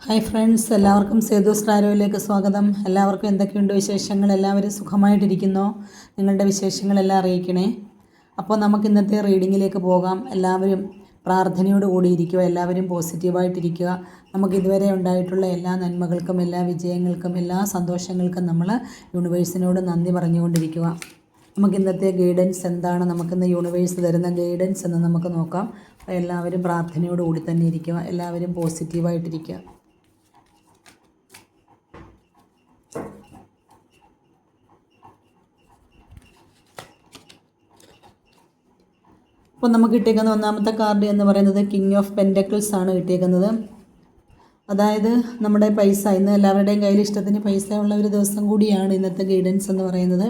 Hi friends, എല്ലാവർക്കും സേതുസ് ടാരോയിലേക്ക് സ്വാഗതം. എല്ലാവർക്കും എന്തൊക്കെയുണ്ട് വിശേഷങ്ങൾ? എല്ലാവരും സുഖമായിട്ടിരിക്കുന്നോ? നിങ്ങളുടെ വിശേഷങ്ങളെല്ലാം അറിയിക്കണേ. അപ്പോൾ നമുക്ക് ഇന്നത്തെ റീഡിങ്ങിലേക്ക് പോകാം. എല്ലാവരും പ്രാർത്ഥനയോട് കൂടിയിരിക്കുക, എല്ലാവരും പോസിറ്റീവായിട്ടിരിക്കുക. നമുക്ക് ഇതുവരെ ഉണ്ടായിട്ടുള്ള എല്ലാ നന്മകൾക്കും, എല്ലാ വിജയങ്ങൾക്കും, എല്ലാ സന്തോഷങ്ങൾക്കും നമ്മൾ യൂണിവേഴ്സിനോട് നന്ദി പറഞ്ഞുകൊണ്ടിരിക്കുക. നമുക്ക് ഇന്നത്തെ ഗൈഡൻസ് എന്താണ്, നമുക്കിന്ന് യൂണിവേഴ്സ് തരുന്ന ഗൈഡൻസ് എന്ന് നമുക്ക് നോക്കാം. അപ്പോൾ എല്ലാവരും പ്രാർത്ഥനയോട് കൂടി തന്നെ ഇരിക്കുക, എല്ലാവരും പോസിറ്റീവായിട്ടിരിക്കുക. അപ്പോൾ നമുക്ക് കിട്ടിയേക്കുന്ന ഒന്നാമത്തെ കാർഡ് എന്ന് പറയുന്നത് കിങ് ഓഫ് പെൻറ്റക്കിൾസ് ആണ് കിട്ടിയേക്കുന്നത്. അതായത് നമ്മുടെ പൈസ, ഇന്ന് എല്ലാവരുടെയും കയ്യിൽ ഇഷ്ടത്തിന് പൈസ ഉള്ള ഒരു ദിവസം കൂടിയാണ് ഇന്നത്തെ ഗൈഡൻസ് എന്ന് പറയുന്നത്.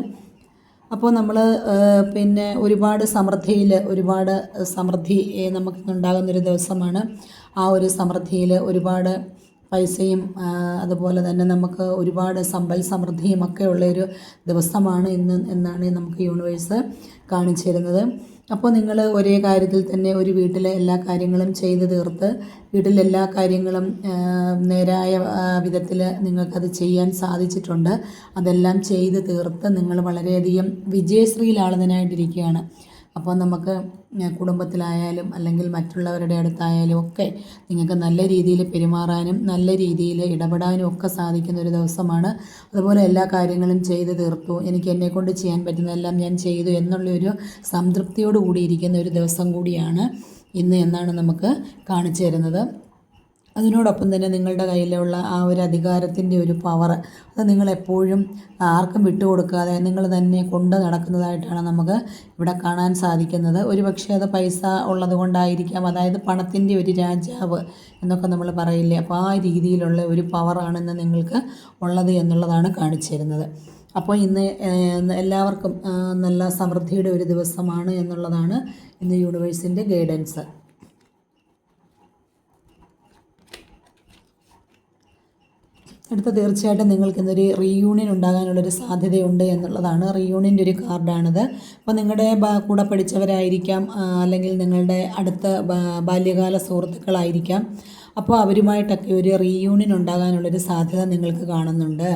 അപ്പോൾ നമ്മൾ ഒരുപാട് സമൃദ്ധി നമുക്കുണ്ടാകുന്നൊരു ദിവസമാണ്. ആ ഒരു സമൃദ്ധിയിൽ ഒരുപാട് പൈസയും അതുപോലെ തന്നെ നമുക്ക് ഒരുപാട് സമ്പൽ സമൃദ്ധിയും ഒക്കെ ഉള്ളൊരു ദിവസമാണ് ഇന്ന് എന്നാണ് നമുക്ക് യൂണിവേഴ്സ് കാണിച്ചു തരുന്നത്. അപ്പോൾ നിങ്ങൾ ഒരേ കാര്യത്തിൽ തന്നെ ഒരു വീട്ടിലെ എല്ലാ കാര്യങ്ങളും ചെയ്ത് തീർത്ത്, വീട്ടിലെല്ലാ കാര്യങ്ങളും നേരായ വിധത്തിൽ നിങ്ങൾക്കത് ചെയ്യാൻ സാധിച്ചിട്ടുണ്ട്. അതെല്ലാം ചെയ്ത് തീർത്ത് നിങ്ങൾ വളരെയധികം വിജയശ്രീലാളനായിട്ടിരിക്കുകയാണ്. അപ്പോൾ നമുക്ക് കുടുംബത്തിലായാലും അല്ലെങ്കിൽ മറ്റുള്ളവരുടെ അടുത്തായാലും ഒക്കെ നിങ്ങൾക്ക് നല്ല രീതിയിൽ പെരുമാറാനും നല്ല രീതിയിൽ ഇടപെടാനും ഒക്കെ സാധിക്കുന്ന ഒരു ദിവസമാണ്. അതുപോലെ എല്ലാ കാര്യങ്ങളും ചെയ്ത് തീർത്തു, എനിക്ക് എന്നെക്കൊണ്ട് ചെയ്യാൻ പറ്റുന്നതെല്ലാം ഞാൻ ചെയ്തു എന്നുള്ളൊരു സംതൃപ്തിയോട് കൂടിയിരിക്കുന്ന ഒരു ദിവസം കൂടിയാണ് ഇന്ന് എന്നാണ് നമുക്ക് കാണിച്ചു തരുന്നത്. അതിനോടൊപ്പം തന്നെ നിങ്ങളുടെ കയ്യിലുള്ള ആ ഒരു അധികാരത്തിൻ്റെ ഒരു പവർ, അത് നിങ്ങളെപ്പോഴും ആർക്കും വിട്ടുകൊടുക്കാതെ നിങ്ങൾ തന്നെ കൊണ്ട് നടക്കുന്നതായിട്ടാണ് നമുക്ക് ഇവിടെ കാണാൻ സാധിക്കുന്നത്. ഒരുപക്ഷെ അത് പൈസ ഉള്ളത് കൊണ്ടായിരിക്കാം, അതായത് പണത്തിൻ്റെ ഒരു രാജാവ് എന്നൊക്കെ നമ്മൾ പറയില്ലേ, അപ്പോൾ ആ രീതിയിലുള്ള ഒരു പവറാണ് ഇന്ന് നിങ്ങൾക്ക് ഉള്ളത് എന്നുള്ളതാണ് കാണിച്ചു തരുന്നത്. അപ്പോൾ ഇന്ന് എല്ലാവർക്കും നല്ല സമൃദ്ധിയുടെ ഒരു ദിവസമാണ് എന്നുള്ളതാണ് ഇന്ന് യൂണിവേഴ്സിൻ്റെ ഗൈഡൻസ്. അടുത്ത തീർച്ചയായിട്ടും നിങ്ങൾക്ക് ഇന്നൊരു റീയൂണിയൻ ഉണ്ടാകാനുള്ളൊരു സാധ്യതയുണ്ട് എന്നുള്ളതാണ്. റീയൂണിയൻ്റെ ഒരു കാർഡാണിത്. അപ്പോൾ നിങ്ങളുടെ കൂടെ പഠിച്ചവരായിരിക്കാം, അല്ലെങ്കിൽ നിങ്ങളുടെ അടുത്ത ബാല്യകാല സുഹൃത്തുക്കളായിരിക്കാം. അപ്പോൾ അവരുമായിട്ടൊക്കെ ഒരു റീയൂണിയൻ ഉണ്ടാകാനുള്ളൊരു സാധ്യത നിങ്ങൾക്ക് കാണുന്നുണ്ട്.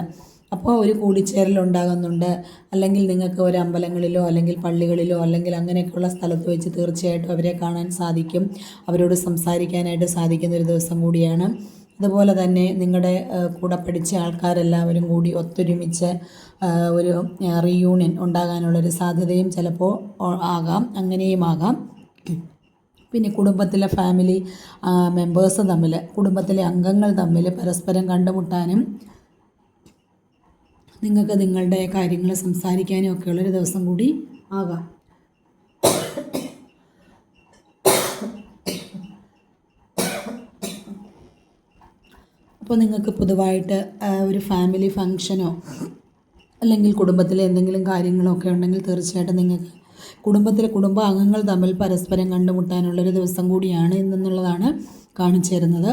അപ്പോൾ ഒരു കൂടിച്ചേരൽ ഉണ്ടാകുന്നുണ്ട്. അല്ലെങ്കിൽ നിങ്ങൾക്ക് ഒരു അമ്പലങ്ങളിലോ അല്ലെങ്കിൽ പള്ളികളിലോ അല്ലെങ്കിൽ അങ്ങനെയൊക്കെയുള്ള സ്ഥലത്ത് വെച്ച് തീർച്ചയായിട്ടും അവരെ കാണാൻ സാധിക്കും, അവരോട് സംസാരിക്കാനായിട്ട് സാധിക്കുന്ന ഒരു ദിവസം കൂടിയാണ്. അതുപോലെ തന്നെ നിങ്ങളുടെ കൂടെ പഠിച്ച ആൾക്കാരെല്ലാവരും കൂടി ഒത്തൊരുമിച്ച് ഒരു റീയൂണിയൻ ഉണ്ടാകാനുള്ളൊരു സാധ്യതയും ചിലപ്പോൾ ആകാം, അങ്ങനെയും ആകാം. പിന്നെ കുടുംബത്തിലെ ഫാമിലി മെമ്പേഴ്സ് തമ്മിൽ, കുടുംബത്തിലെ അംഗങ്ങൾ തമ്മിൽ പരസ്പരം കണ്ടുമുട്ടാനും നിങ്ങൾക്ക് നിങ്ങളുടെ കാര്യങ്ങൾ സംസാരിക്കാനും ഒക്കെയുള്ളൊരു ദിവസം കൂടി ആകാം. അപ്പോൾ നിങ്ങൾക്ക് പൊതുവായിട്ട് ഒരു ഫാമിലി ഫങ്ഷനോ അല്ലെങ്കിൽ കുടുംബത്തിലെ എന്തെങ്കിലും കാര്യങ്ങളോ ഒക്കെ ഉണ്ടെങ്കിൽ തീർച്ചയായിട്ടും നിങ്ങൾക്ക് കുടുംബ അംഗങ്ങൾ തമ്മിൽ പരസ്പരം കണ്ടുമുട്ടാനുള്ളൊരു ദിവസം കൂടിയാണ് എന്നുള്ളതാണ് കാണിച്ചു തരുന്നത്.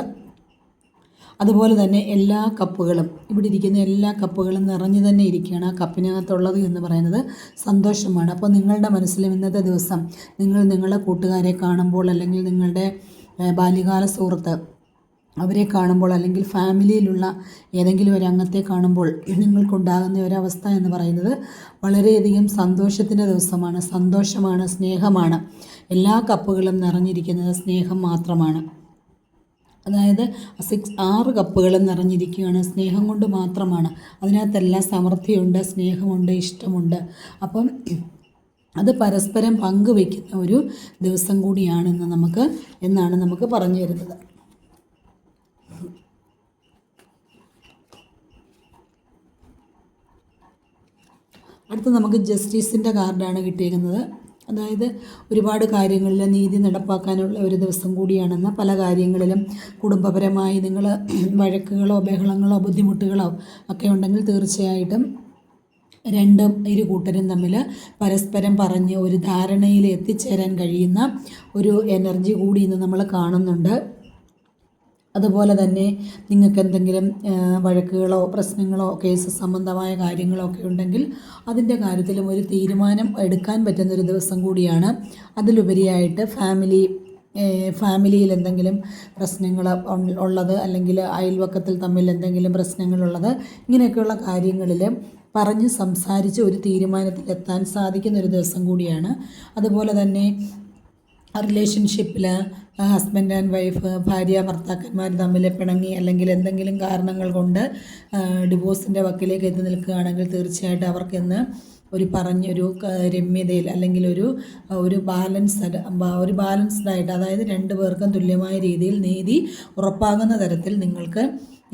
അതുപോലെ തന്നെ എല്ലാ കപ്പുകളും, ഇവിടെ ഇരിക്കുന്ന എല്ലാ കപ്പുകളും നിറഞ്ഞു തന്നെ ഇരിക്കുകയാണ്. ആ കപ്പിനകത്തുള്ളത് എന്ന് പറയുന്നത് സന്തോഷമാണ്. അപ്പോൾ നിങ്ങളുടെ മനസ്സിലും ഇന്നത്തെ ദിവസം നിങ്ങളുടെ കൂട്ടുകാരെ കാണുമ്പോൾ, അല്ലെങ്കിൽ നിങ്ങളുടെ ബാല്യകാല സുഹൃത്ത് അവരെ കാണുമ്പോൾ, അല്ലെങ്കിൽ ഫാമിലിയിലുള്ള ഏതെങ്കിലും ഒരു അംഗത്തെ കാണുമ്പോൾ നിങ്ങൾക്കുണ്ടാകുന്ന ഒരവസ്ഥ എന്ന് പറയുന്നത് വളരെയധികം സന്തോഷത്തിൻ്റെ ദിവസമാണ്. സന്തോഷമാണ്, സ്നേഹമാണ്. എല്ലാ കപ്പുകളും നിറഞ്ഞിരിക്കുന്നത് സ്നേഹം മാത്രമാണ്. അതായത് 6 കപ്പുകളും നിറഞ്ഞിരിക്കുകയാണ്, സ്നേഹം കൊണ്ട് മാത്രമാണ്. അതിനകത്തെല്ലാം സമൃദ്ധിയുണ്ട്, സ്നേഹമുണ്ട്, ഇഷ്ടമുണ്ട്. അപ്പം അത് പരസ്പരം പങ്കുവയ്ക്കുന്ന ഒരു ദിവസം കൂടിയാണെന്ന് എന്നാണ് നമുക്ക് പറഞ്ഞു തരുന്നത്. അടുത്ത് നമുക്ക് ജസ്റ്റിസിൻ്റെ കാർഡാണ് കിട്ടിയിരിക്കുന്നത്. അതായത് ഒരുപാട് കാര്യങ്ങളിൽ നീതി നടപ്പാക്കാനുള്ള ഒരു ദിവസം കൂടിയാണെന്ന്, പല കാര്യങ്ങളിലും കുടുംബപരമായി നിങ്ങൾ വഴക്കുകളോ ബഹളങ്ങളോ ബുദ്ധിമുട്ടുകളോ ഒക്കെ ഉണ്ടെങ്കിൽ തീർച്ചയായിട്ടും ഇരു കൂട്ടരും തമ്മിൽ പരസ്പരം പറഞ്ഞ് ഒരു ധാരണയിൽ എത്തിച്ചേരാൻ കഴിയുന്ന ഒരു എനർജി കൂടി ഇന്ന് നമ്മൾ കാണുന്നുണ്ട്. അതുപോലെ തന്നെ നിങ്ങൾക്ക് എന്തെങ്കിലും വഴക്കുകളോ പ്രശ്നങ്ങളോ കേസ് സംബന്ധമായ കാര്യങ്ങളോ ഒക്കെ ഉണ്ടെങ്കിൽ അതിൻ്റെ കാര്യത്തിലും ഒരു തീരുമാനം എടുക്കാൻ പറ്റുന്നൊരു ദിവസം കൂടിയാണ്. അതിലുപരിയായിട്ട് ഫാമിലി ഫാമിലിയിൽ എന്തെങ്കിലും പ്രശ്നങ്ങൾ ഉള്ളത്, അല്ലെങ്കിൽ അയൽവക്കത്തിൽ തമ്മിൽ എന്തെങ്കിലും പ്രശ്നങ്ങളുള്ളത്, ഇങ്ങനെയൊക്കെയുള്ള കാര്യങ്ങളിൽ പറഞ്ഞ് സംസാരിച്ച് ഒരു തീരുമാനത്തിലെത്താൻ സാധിക്കുന്ന ഒരു ദിവസം കൂടിയാണ്. അതുപോലെ തന്നെ റിലേഷൻഷിപ്പിൽ ഹസ്ബൻഡ് ആൻഡ് വൈഫ്, ഭാര്യ ഭർത്താക്കന്മാർ തമ്മിൽ പിണങ്ങി അല്ലെങ്കിൽ എന്തെങ്കിലും കാരണങ്ങൾ കൊണ്ട് ഡിവോഴ്സിൻ്റെ വക്കിലേക്ക് എത്തി നിൽക്കുകയാണെങ്കിൽ തീർച്ചയായിട്ടും അവർക്കിന്ന് പറഞ്ഞൊരു രമ്യതയിൽ അല്ലെങ്കിൽ ഒരു ബാലൻസ്ഡ് ആയിട്ട്, അതായത് രണ്ടു പേർക്കും തുല്യമായ രീതിയിൽ നീതി ഉറപ്പാകുന്ന തരത്തിൽ നിങ്ങൾക്ക്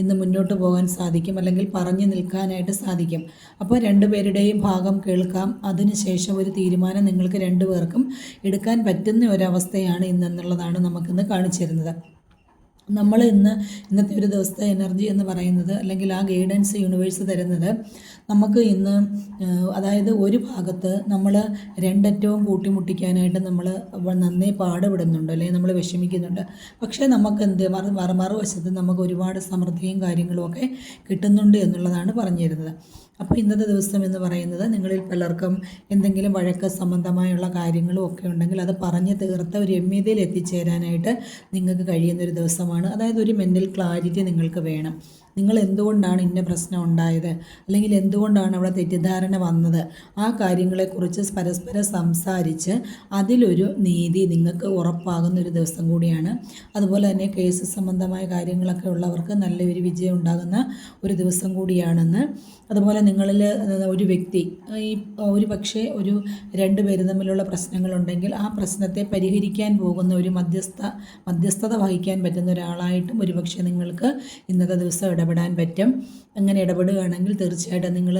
ഇന്ന് മുന്നോട്ട് പോകാൻ സാധിക്കും, അല്ലെങ്കിൽ പറഞ്ഞു നിൽക്കാനായിട്ട് സാധിക്കും. അപ്പോൾ രണ്ടുപേരുടെയും ഭാഗം കേൾക്കാം. അതിനുശേഷം ഒരു തീരുമാനം നിങ്ങൾക്ക് രണ്ടുപേർക്കും എടുക്കാൻ പറ്റുന്ന ഒരവസ്ഥയാണ് ഇന്നെന്നുള്ളതാണ് നമുക്കിന്ന് കാണിച്ചു തരുന്നത്. നമ്മൾ ഇന്നത്തെ ഒരു ദിവസത്തെ എനർജി എന്ന് പറയുന്നത്, അല്ലെങ്കിൽ ആ ഗൈഡൻസ് യൂണിവേഴ്സ് തരുന്നത്, നമുക്ക് ഇന്ന് അതായത് ഒരു ഭാഗത്ത് നമ്മൾ രണ്ടറ്റവും കൂട്ടിമുട്ടിക്കാനായിട്ട് നമ്മൾ നന്നേ പാടുപെടുന്നുണ്ട്, അല്ലെങ്കിൽ നമ്മൾ വിഷമിക്കുന്നുണ്ട്. പക്ഷേ നമുക്ക് മറുവശത്ത് നമുക്ക് ഒരുപാട് സമൃദ്ധിയും കാര്യങ്ങളും ഒക്കെ കിട്ടുന്നുണ്ട് എന്നുള്ളതാണ് പറഞ്ഞു തരുന്നത്. അപ്പോൾ ഇന്നത്തെ ദിവസം എന്ന് പറയുന്നത് നിങ്ങളിൽ പലർക്കും എന്തെങ്കിലും വഴക്ക് സംബന്ധമായുള്ള കാര്യങ്ങളും ഒക്കെ ഉണ്ടെങ്കിൽ അത് പറഞ്ഞ് തീർത്ത ഒരു രമ്യതയിൽ എത്തിച്ചേരാനായിട്ട് നിങ്ങൾക്ക് കഴിയുന്നൊരു ദിവസമാണ്. അതായത് ഒരു മെൻ്റൽ ക്ലാരിറ്റി നിങ്ങൾക്ക് വേണം. നിങ്ങൾ എന്തുകൊണ്ടാണ് ഇന്ന പ്രശ്നം ഉണ്ടായത്, അല്ലെങ്കിൽ എന്തുകൊണ്ടാണ് അവിടെ തെറ്റിദ്ധാരണ വന്നത്, ആ കാര്യങ്ങളെക്കുറിച്ച് പരസ്പരം സംസാരിച്ച് അതിലൊരു നീതി നിങ്ങൾക്ക് ഉറപ്പാകുന്ന ഒരു ദിവസം കൂടിയാണ്. അതുപോലെ തന്നെ കേസ് സംബന്ധമായ കാര്യങ്ങളൊക്കെ ഉള്ളവർക്ക് നല്ലൊരു വിജയം ഉണ്ടാകുന്ന ഒരു ദിവസം കൂടിയാണെന്ന്. അതുപോലെ നിങ്ങളിൽ ഒരു വ്യക്തി ഒരു പക്ഷേ രണ്ടുപേരും തമ്മിലുള്ള പ്രശ്നങ്ങളുണ്ടെങ്കിൽ ആ പ്രശ്നത്തെ പരിഹരിക്കാൻ പോകുന്ന ഒരു മധ്യസ്ഥത വഹിക്കാൻ പറ്റുന്ന ഒരാളായിട്ടും ഒരുപക്ഷെ നിങ്ങൾക്ക് ഇന്നത്തെ ദിവസം ഇടപെടാൻ പറ്റും. അങ്ങനെ ഇടപെടുകയാണെങ്കിൽ തീർച്ചയായിട്ടും നിങ്ങൾ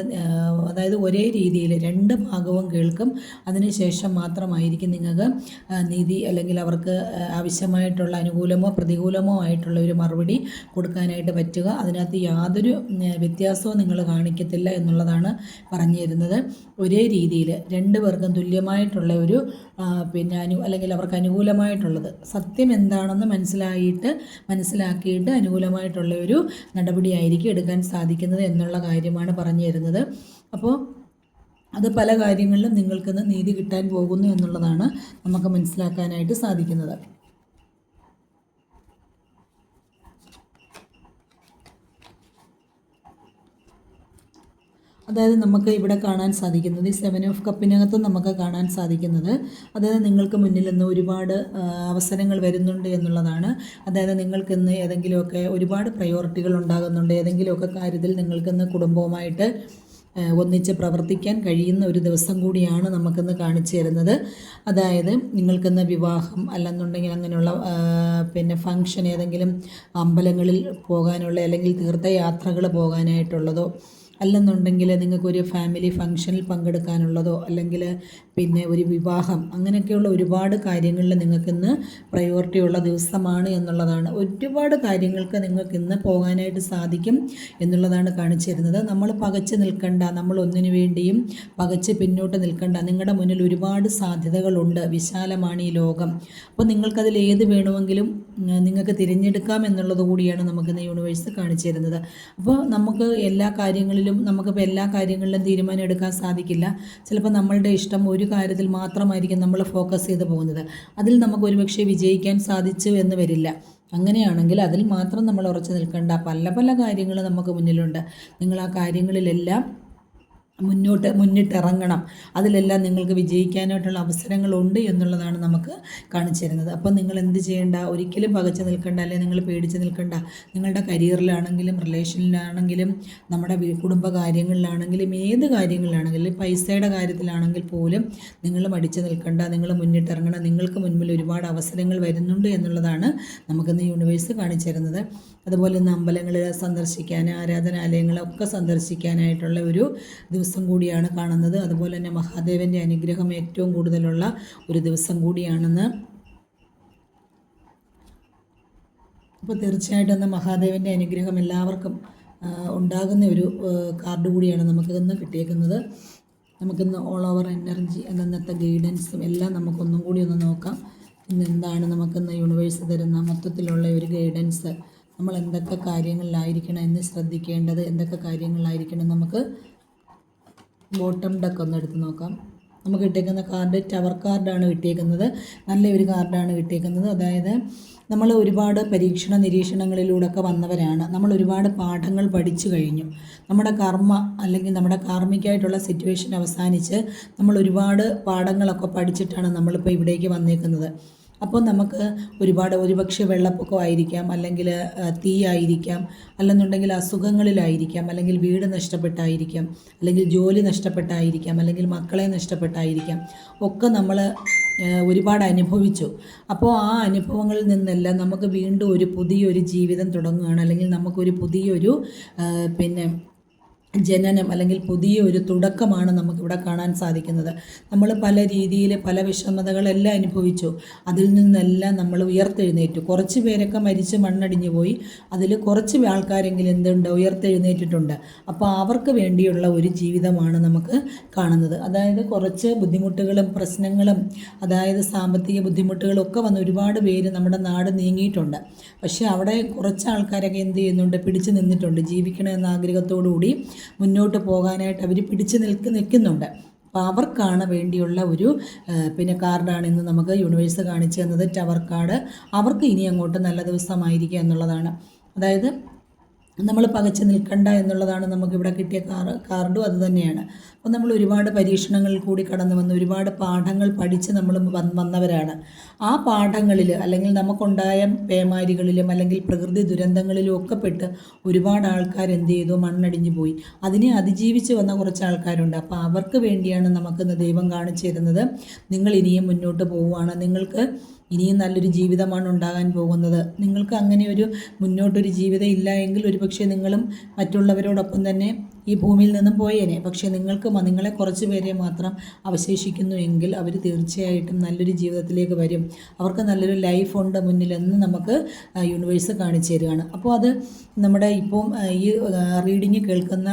അതായത് ഒരേ രീതിയിൽ രണ്ട് ഭാഗവും കേൾക്കും. അതിനുശേഷം മാത്രമായിരിക്കും നിങ്ങൾക്ക് നീതി അല്ലെങ്കിൽ അവർക്ക് ആവശ്യമായിട്ടുള്ള അനുകൂലമോ പ്രതികൂലമോ ആയിട്ടുള്ള ഒരു മറുപടി കൊടുക്കാനായിട്ട് പറ്റുക. അതിനകത്ത് യാതൊരു വ്യത്യാസവും നിങ്ങൾ കാണിക്കത്തില്ല എന്നുള്ളതാണ് പറഞ്ഞു തരുന്നത്. ഒരേ രീതിയിൽ രണ്ടു പേർക്കും തുല്യമായിട്ടുള്ള ഒരു അല്ലെങ്കിൽ അവർക്ക് അനുകൂലമായിട്ടുള്ളത് സത്യം എന്താണെന്ന് മനസ്സിലാക്കിയിട്ട് അനുകൂലമായിട്ടുള്ള ഒരു നടപടിയായിരിക്കും എടുക്കാൻ സാധിക്കുന്നത് എന്നുള്ള കാര്യമാണ് പറഞ്ഞു തരുന്നത്. അപ്പോൾ അത് പല കാര്യങ്ങളിലും നിങ്ങൾക്കിന്ന് നീതി കിട്ടാൻ പോകുന്നു എന്നുള്ളതാണ് നമുക്ക് മനസ്സിലാക്കാനായിട്ട് സാധിക്കുന്നത്. അതായത് നമുക്ക് ഇവിടെ കാണാൻ സാധിക്കുന്നത് ഈ 7 ഓഫ് കപ്പിനകത്ത് നമുക്ക് കാണാൻ സാധിക്കുന്നത്, അതായത് നിങ്ങൾക്ക് മുന്നിൽ നിന്ന് ഒരുപാട് അവസരങ്ങൾ വരുന്നുണ്ട് എന്നുള്ളതാണ്. അതായത് നിങ്ങൾക്കിന്ന് ഏതെങ്കിലുമൊക്കെ ഒരുപാട് പ്രയോറിറ്റികൾ ഉണ്ടാകുന്നുണ്ട്. ഏതെങ്കിലുമൊക്കെ കാര്യത്തിൽ നിങ്ങൾക്കിന്ന് കുടുംബവുമായിട്ട് ഒന്നിച്ച് പ്രവർത്തിക്കാൻ കഴിയുന്ന ഒരു ദിവസം കൂടിയാണ് നമുക്കിന്ന് കാണിച്ചു തരുന്നത്. അതായത് നിങ്ങൾക്കിന്ന് വിവാഹം അല്ലെന്നുണ്ടെങ്കിൽ അങ്ങനെയുള്ള ഫംഗ്ഷൻ, ഏതെങ്കിലും അമ്പലങ്ങളിൽ പോകാനുള്ള അല്ലെങ്കിൽ തീർത്ഥയാത്രകൾ പോകാനായിട്ടുള്ളതോ, അല്ലെന്നുണ്ടെങ്കിൽ നിങ്ങൾക്കൊരു ഫാമിലി ഫംഗ്ഷനിൽ പങ്കെടുക്കാനുള്ളതോ, അല്ലെങ്കിൽ ഒരു വിവാഹം, അങ്ങനെയൊക്കെയുള്ള ഒരുപാട് കാര്യങ്ങളിൽ നിങ്ങൾക്കിന്ന് പ്രയോറിറ്റി ഉള്ള ദിവസമാണ് എന്നുള്ളതാണ്. ഒരുപാട് കാര്യങ്ങൾക്ക് നിങ്ങൾക്കിന്ന് പോകാനായിട്ട് സാധിക്കും എന്നുള്ളതാണ് കാണിച്ചു തരുന്നത്. നമ്മൾ പകച്ച് നിൽക്കണ്ട, നമ്മൾ ഒന്നിനു വേണ്ടിയും പകച്ച് പിന്നോട്ട് നിൽക്കണ്ട. നിങ്ങളുടെ മുന്നിൽ ഒരുപാട് സാധ്യതകളുണ്ട്. വിശാലമാണ് ഈ ലോകം. അപ്പോൾ നിങ്ങൾക്കതിൽ ഏത് വേണമെങ്കിലും നിങ്ങൾക്ക് തിരഞ്ഞെടുക്കാം എന്നുള്ളത് കൂടിയാണ് നമുക്കിന്ന് യൂണിവേഴ്സ് കാണിച്ചു തരുന്നത്. അപ്പോൾ നമുക്ക് നമുക്കിപ്പോൾ എല്ലാ കാര്യങ്ങളിലും തീരുമാനം എടുക്കാൻ സാധിക്കില്ല. ചിലപ്പോൾ നമ്മളുടെ ഇഷ്ടം ഒരു കാര്യത്തിൽ മാത്രമായിരിക്കും നമ്മൾ ഫോക്കസ് ചെയ്ത് പോകുന്നത്. അതിൽ നമുക്ക് ഒരുപക്ഷെ വിജയിക്കാൻ സാധിച്ചു എന്ന് വരില്ല. അങ്ങനെയാണെങ്കിൽ അതിൽ മാത്രം നമ്മൾ ഉറച്ചു നിൽക്കേണ്ട. പല പല കാര്യങ്ങൾ നമുക്ക് മുന്നിലുണ്ട്. നിങ്ങൾ ആ കാര്യങ്ങളിലെല്ലാം മുന്നിട്ടിറങ്ങണം. അതിലെല്ലാം നിങ്ങൾക്ക് വിജയിക്കാനായിട്ടുള്ള അവസരങ്ങളുണ്ട് എന്നുള്ളതാണ് നമുക്ക് കാണിച്ചു തരുന്നത്. അപ്പം നിങ്ങൾ എന്ത് ചെയ്യേണ്ട, ഒരിക്കലും പകച്ചു നിൽക്കേണ്ട, അല്ലെങ്കിൽ നിങ്ങൾ പേടിച്ച് നിൽക്കേണ്ട. നിങ്ങളുടെ കരിയറിലാണെങ്കിലും റിലേഷനിലാണെങ്കിലും നമ്മുടെ കുടുംബ കാര്യങ്ങളിലാണെങ്കിലും ഏത് കാര്യങ്ങളിലാണെങ്കിലും പൈസയുടെ കാര്യത്തിലാണെങ്കിൽ പോലും നിങ്ങൾ മടിച്ചു നിൽക്കേണ്ട. നിങ്ങൾ മുന്നിട്ടിറങ്ങണം. നിങ്ങൾക്ക് മുൻപിൽ ഒരുപാട് അവസരങ്ങൾ വരുന്നുണ്ട് എന്നുള്ളതാണ് നമുക്കിന്ന് യൂണിവേഴ്സ് കാണിച്ചു തരുന്നത്. അതുപോലെ ഇന്ന് അമ്പലങ്ങൾ സന്ദർശിക്കാൻ, ആരാധനാലയങ്ങളൊക്കെ സന്ദർശിക്കാനായിട്ടുള്ള ഒരു ദിവസം കൂടിയാണ് കാണുന്നത്. അതുപോലെ തന്നെ മഹാദേവൻ്റെ അനുഗ്രഹം ഏറ്റവും കൂടുതലുള്ള ഒരു ദിവസം കൂടിയാണെന്ന്. അപ്പോൾ തീർച്ചയായിട്ടും ഇന്ന് മഹാദേവൻ്റെ അനുഗ്രഹം എല്ലാവർക്കും ഉണ്ടാകുന്ന ഒരു കാർഡ് കൂടിയാണ് നമുക്കിന്ന് കിട്ടിയേക്കുന്നത്. നമുക്കിന്ന് ഓൾ ഓവർ എനർജി ഇന്നത്തെ ഗൈഡൻസും എല്ലാം നമുക്കൊന്നും കൂടി ഒന്ന് നോക്കാം. ഇന്ന് എന്താണ് നമുക്കിന്ന് യൂണിവേഴ്സ് തരുന്ന മൊത്തത്തിലുള്ള ഒരു ഗൈഡൻസ്, നമ്മൾ എന്തൊക്കെ കാര്യങ്ങളിലായിരിക്കണം എന്ന് ശ്രദ്ധിക്കേണ്ടത്, എന്തൊക്കെ കാര്യങ്ങളിലായിരിക്കണം നമുക്ക് ബോട്ടം ഡെക്ക് ഒന്ന് എടുത്ത് നോക്കാം. നമുക്ക് കിട്ടിയേക്കുന്ന കാർഡ് ടവർ കാർഡാണ് കിട്ടിയേക്കുന്നത്. നല്ലൊരു കാർഡാണ് കിട്ടിയേക്കുന്നത്. അതായത് നമ്മൾ ഒരുപാട് പരീക്ഷണ നിരീക്ഷണങ്ങളിലൂടെയൊക്കെ വന്നവരാണ്. നമ്മൾ ഒരുപാട് പാഠങ്ങൾ പഠിച്ചു കഴിഞ്ഞു. നമ്മുടെ കർമ്മ അല്ലെങ്കിൽ നമ്മുടെ കാർമ്മികമായിട്ടുള്ള സിറ്റുവേഷൻ അവസാനിച്ച് നമ്മൾ ഒരുപാട് പാഠങ്ങളൊക്കെ പഠിച്ചിട്ടാണ് നമ്മളിപ്പോൾ ഇവിടേക്ക് വന്നേക്കുന്നത്. അപ്പോൾ നമുക്ക് ഒരുപക്ഷെ വെള്ളപ്പൊക്കമായിരിക്കാം, അല്ലെങ്കിൽ തീയായിരിക്കാം, അല്ലെന്നുണ്ടെങ്കിൽ അസുഖങ്ങളിലായിരിക്കാം, അല്ലെങ്കിൽ വീട് നഷ്ടപ്പെട്ടായിരിക്കാം, അല്ലെങ്കിൽ ജോലി നഷ്ടപ്പെട്ടായിരിക്കാം, അല്ലെങ്കിൽ മക്കളെ നഷ്ടപ്പെട്ടായിരിക്കാം, ഒക്കെ നമ്മൾ ഒരുപാട് അനുഭവിച്ചു. അപ്പോൾ ആ അനുഭവങ്ങളിൽ നിന്നെല്ലാം നമുക്ക് വീണ്ടും ഒരു പുതിയൊരു ജീവിതം തുടങ്ങുകയാണ്, അല്ലെങ്കിൽ നമുക്കൊരു പുതിയൊരു ജനനം അല്ലെങ്കിൽ പുതിയൊരു തുടക്കമാണ് നമുക്കിവിടെ കാണാൻ സാധിക്കുന്നത്. നമ്മൾ പല രീതിയിൽ പല വിഷമതകളെല്ലാം അനുഭവിച്ചു. അതിൽ നിന്നെല്ലാം നമ്മൾ ഉയർത്തെഴുന്നേറ്റു. കുറച്ച് പേരൊക്കെ മരിച്ച് മണ്ണടിഞ്ഞു പോയി. അതിൽ കുറച്ച് ആൾക്കാരെങ്കിലും എന്തുണ്ട്, ഉയർത്തെഴുന്നേറ്റിട്ടുണ്ട്. അപ്പോൾ അവർക്ക് വേണ്ടിയുള്ള ഒരു ജീവിതമാണ് നമുക്ക് കാണുന്നത്. അതായത് കുറച്ച് ബുദ്ധിമുട്ടുകളും പ്രശ്നങ്ങളും, അതായത് സാമ്പത്തിക ബുദ്ധിമുട്ടുകളും ഒക്കെ വന്ന് ഒരുപാട് പേര് നമ്മുടെ നാട് നീങ്ങിയിട്ടുണ്ട്. പക്ഷേ അവിടെ കുറച്ച് ആൾക്കാരൊക്കെ എന്ത് ചെയ്യുന്നുണ്ട്, പിടിച്ചു നിന്നിട്ടുണ്ട്. ജീവിക്കണമെന്ന ആഗ്രഹത്തോടുകൂടി മുന്നോട്ട് പോകാനായിട്ട് അവർ പിടിച്ചു നിൽക്കുന്നുണ്ട്. അപ്പോൾ അവർക്കാണ് വേണ്ടിയുള്ള ഒരു കാർഡാണ് ഇന്ന് നമുക്ക് യൂണിവേഴ്സ് കാണിച്ചു തന്നത്, ടവർ കാർഡ്. അവർക്ക് ഇനി അങ്ങോട്ട് നല്ല ദിവസമായിരിക്കുക എന്നുള്ളതാണ്. അതായത് നമ്മൾ പകച്ചു നിൽക്കണ്ട എന്നുള്ളതാണ് നമുക്കിവിടെ കിട്ടിയ കാർഡും അത് തന്നെയാണ്. അപ്പോൾ നമ്മൾ ഒരുപാട് പരീക്ഷണങ്ങളിൽ കൂടി കടന്നു വന്ന് ഒരുപാട് പാഠങ്ങൾ പഠിച്ച് നമ്മൾ വന്നവരാണ്. ആ പാഠങ്ങളിൽ അല്ലെങ്കിൽ നമുക്കുണ്ടായ പേമാരികളിലും അല്ലെങ്കിൽ പ്രകൃതി ദുരന്തങ്ങളിലും ഒക്കെ പെട്ട് ഒരുപാട് ആൾക്കാർ എന്ത് ചെയ്തു, മണ്ണടിഞ്ഞു പോയി. അതിനെ അതിജീവിച്ച് വന്ന കുറച്ച് ആൾക്കാരുണ്ട്. അപ്പോൾ അവർക്ക് വേണ്ടിയാണ് നമുക്കിന്ന് ദൈവം കാണിച്ചു തരുന്നത്. നിങ്ങൾ ഇനിയും മുന്നോട്ട് പോവുകയാണ്. നിങ്ങൾക്ക് ഇനിയും നല്ലൊരു ജീവിതമാണ് ഉണ്ടാകാൻ പോകുന്നത്. നിങ്ങൾക്ക് അങ്ങനെ ഒരു മുന്നോട്ടൊരു ജീവിതം ഇല്ല എങ്കിൽ ഒരുപക്ഷെ നിങ്ങളും മറ്റുള്ളവരോടൊപ്പം തന്നെ ഈ ഭൂമിയിൽ നിന്നും പോയേനെ. പക്ഷേ നിങ്ങളെ കുറച്ച് പേരെ മാത്രം അവശേഷിക്കുന്നു എങ്കിൽ അവർ തീർച്ചയായിട്ടും നല്ലൊരു ജീവിതത്തിലേക്ക് വരും. അവർക്ക് നല്ലൊരു ലൈഫുണ്ട് മുന്നിലെന്ന് നമുക്ക് യൂണിവേഴ്സ് കാണിച്ചു തരികയാണ്. അപ്പോൾ അത് നമ്മുടെ ഇപ്പം ഈ റീഡിങ് കേൾക്കുന്ന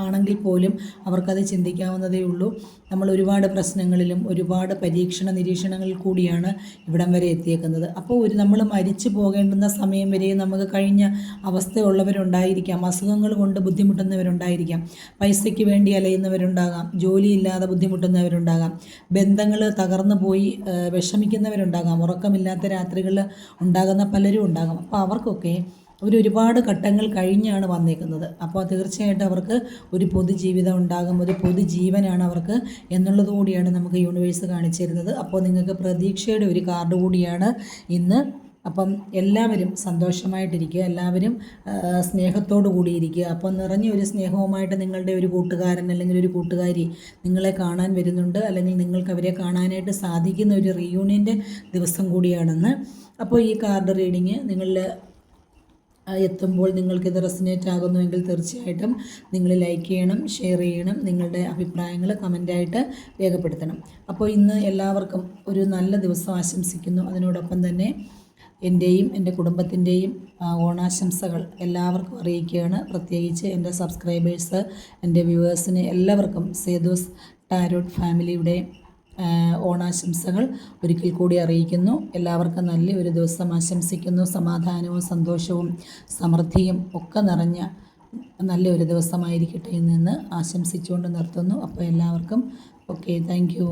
ആണെങ്കിൽ പോലും അവർക്കത് ചിന്തിക്കാവുന്നതേ ഉള്ളൂ. നമ്മൾ ഒരുപാട് പ്രശ്നങ്ങളിലും ഒരുപാട് പരീക്ഷണ നിരീക്ഷണങ്ങളിൽ കൂടിയാണ് ഇവിടം വരെ എത്തിയേക്കുന്നത്. അപ്പോൾ നമ്മൾ മരിച്ചു പോകേണ്ടുന്ന സമയം വരെ നമുക്ക് കഴിഞ്ഞ അവസ്ഥയുള്ളവരുണ്ടായിരിക്കാം. അസുഖങ്ങൾ കൊണ്ട് ബുദ്ധിമുട്ടുന്നവരുണ്ടായിരിക്കാം. പൈസയ്ക്ക് വേണ്ടി അലയുന്നവരുണ്ടാകാം. ജോലിയില്ലാതെ ബുദ്ധിമുട്ടുന്നവരുണ്ടാകാം. ബന്ധങ്ങൾ തകർന്നു പോയി വിഷമിക്കുന്നവരുണ്ടാകാം. ഉറക്കമില്ലാത്ത രാത്രികളിൽ ഉണ്ടാകുന്ന പലരും ഉണ്ടാകാം. അപ്പോൾ അവർക്കൊക്കെ ഒരുപാട് ഘട്ടങ്ങൾ കഴിഞ്ഞാണ് വന്നേക്കുന്നത്. അപ്പോൾ തീർച്ചയായിട്ടും അവർക്ക് ഒരു പൊതുജീവിതം ഉണ്ടാകും, ഒരു പൊതുജീവനാണ് അവർക്ക് എന്നുള്ളത് കൂടിയാണ് നമുക്ക് യൂണിവേഴ്സ് കാണിച്ചു തരുന്നത്. അപ്പോൾ നിങ്ങൾക്ക് പ്രതീക്ഷയുടെ ഒരു കാർഡ് കൂടിയാണ് ഇന്ന്. അപ്പം എല്ലാവരും സന്തോഷമായിട്ടിരിക്കുക, എല്ലാവരും സ്നേഹത്തോടു കൂടിയിരിക്കുക. അപ്പം നിറഞ്ഞ ഒരു സ്നേഹവുമായിട്ട് നിങ്ങളുടെ ഒരു കൂട്ടുകാരൻ അല്ലെങ്കിൽ ഒരു കൂട്ടുകാരി നിങ്ങളെ കാണാൻ വരുന്നുണ്ട്, അല്ലെങ്കിൽ നിങ്ങൾക്ക് അവരെ കാണാനായിട്ട് സാധിക്കുന്ന ഒരു റീയൂണിയൻ്റെ ദിവസം കൂടിയാണെന്ന്. അപ്പോൾ ഈ കാർഡ് റീഡിങ് നിങ്ങളിൽ എത്തുമ്പോൾ നിങ്ങൾക്കിത് റെസനേറ്റ് ആകുന്നുവെങ്കിൽ തീർച്ചയായിട്ടും നിങ്ങൾ ലൈക്ക് ചെയ്യണം, ഷെയർ ചെയ്യണം, നിങ്ങളുടെ അഭിപ്രായങ്ങൾ കമൻ്റായിട്ട് രേഖപ്പെടുത്തണം. അപ്പോൾ ഇന്ന് എല്ലാവർക്കും ഒരു നല്ല ദിവസം ആശംസിക്കുന്നു. അതിനോടൊപ്പം തന്നെ എൻ്റെയും എൻ്റെ കുടുംബത്തിൻ്റെയും ഓണാശംസകൾ എല്ലാവർക്കും അറിയിക്കുകയാണ്. പ്രത്യേകിച്ച് എൻ്റെ സബ്സ്ക്രൈബേഴ്സ്, എൻ്റെ വ്യൂവേഴ്സിന് എല്ലാവർക്കും സേതൂസ് ടാരോട്ട് ഫാമിലിയുടെ ഓണാശംസകൾ ഒരിക്കൽ കൂടി അറിയിക്കുന്നു. എല്ലാവർക്കും നല്ല ഒരു ദിവസം ആശംസിക്കുന്നു. സമാധാനവും സന്തോഷവും സമൃദ്ധിയും ഒക്കെ നിറഞ്ഞ നല്ലൊരു ദിവസമായിരിക്കട്ടെ എന്ന് ആശംസിച്ചുകൊണ്ട് നിർത്തുന്നു. അപ്പോൾ എല്ലാവർക്കും ഓക്കെ, താങ്ക് യു.